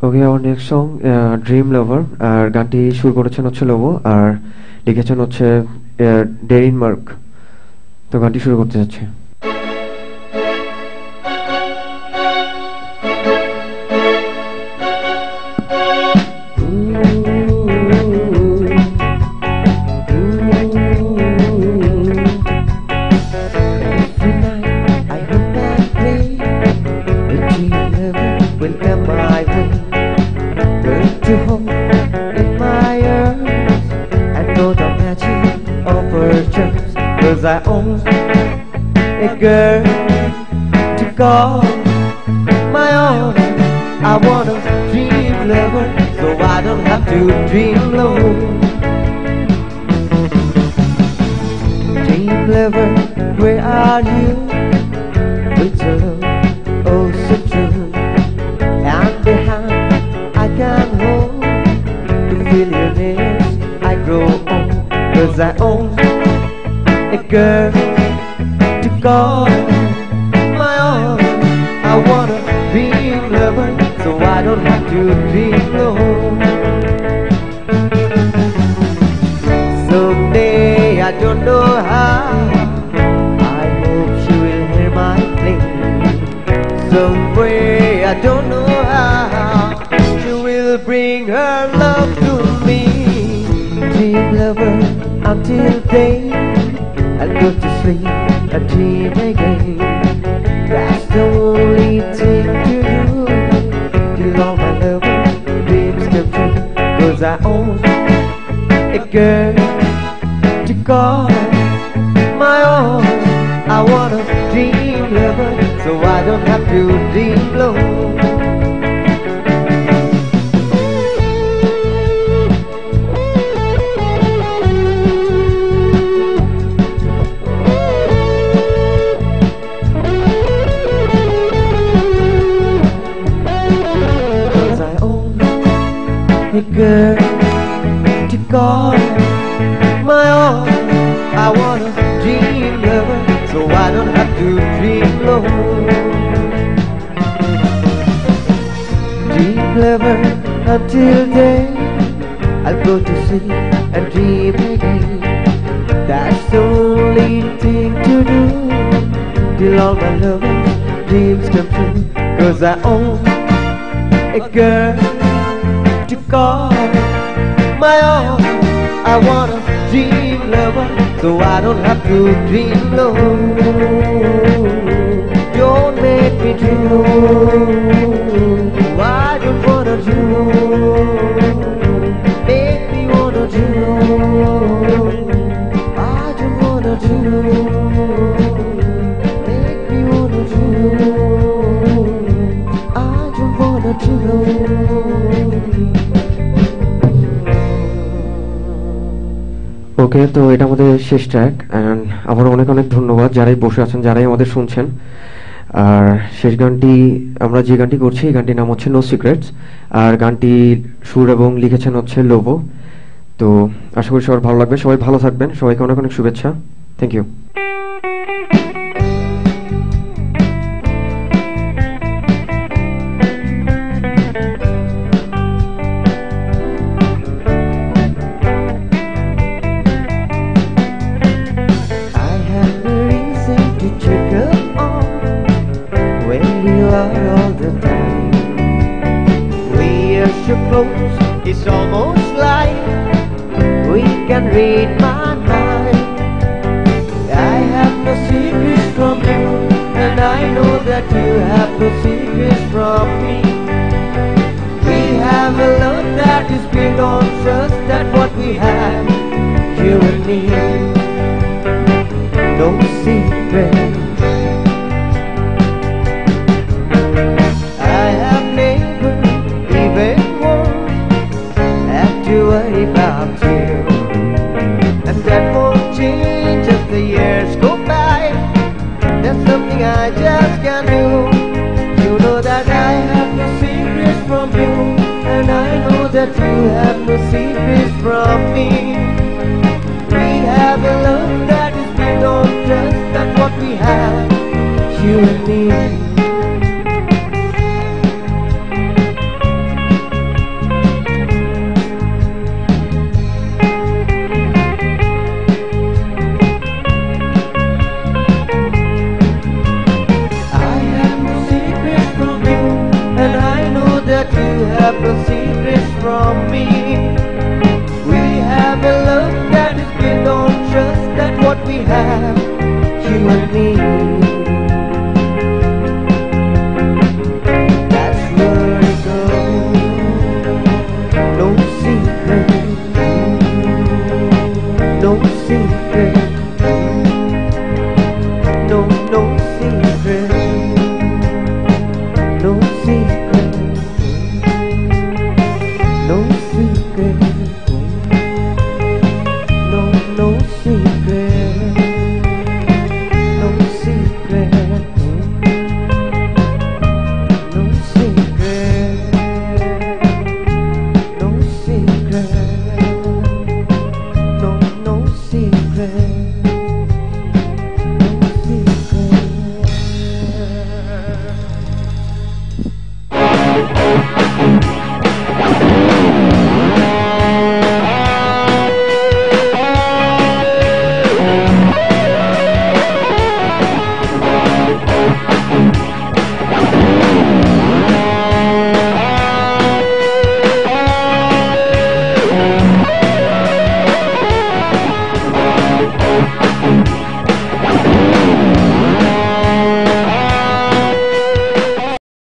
ওকে, আমার next song dream লাভার, আর গানটি সুর করেছেন হচ্ছে লোবো আর লিখেছেন হচ্ছে ডেরিন মার্ক। তো গানটি শুরু করতে যাচ্ছে। Cause I own a girl to call my own. I want a dream lover, so I don't have to dream alone. Dream lover, where are you? With your love, oh so true. And behind, I can hold to feel your nails. I grow old, cause I own a girl to call my own. I want a dream lover, so I don't have to dream alone. Someday, I don't know how, I hope she will hear my plea. Someway, I don't know how, she will bring her love to me. Dream lover until day I'll go to sleep and dream again. That's the only thing to do till all my lovers' dreams come true. Cause I own a girl to call my own. I want a dream lover, so I don't have to dream alone. A girl to call my own. I want a dream lover, so I don't have to dream alone. Dream lover until day I'll go to sleep and dream again. That's the only thing to do till all my lovers' dreams come true. Cause I own a girl to call my own. I want a dream lover, so I don't have to dream alone. Don't make me dream alone. I don't wanna dream alone. Make me wanna dream alone. I don't wanna dream alone. Make me wanna dream alone. I don't wanna dream alone. ওকে, তো এটা আমাদের শেষ track. And আবার অনেক অনেক ধন্যবাদ যারাই বসে আছেন, যারাই আমাদের শুনছেন। আর শেষ গানটি আমরা যে গানটি করছি, এই গানটির নাম হচ্ছে নো সিক্রেটস, আর গানটি সুর এবং লিখেছেন হচ্ছে লোবো। তো আশা করি সবার ভালো লাগবে, সবাই ভালো থাকবেন, সবাইকে অনেক অনেক শুভেচ্ছা। Thank you. It's almost like we can read my mind. I have no secrets from you, and I know that you have no secrets from me. We have a love that is built on trust, that's what we have, you and me. No secrets. I have never even worry about you, and that won't change as the years go by. There's something I just can't do. You know that I have no secrets from you, and I know that you have no secrets from me. We have a love that is built on trust, that's what we have, you and me.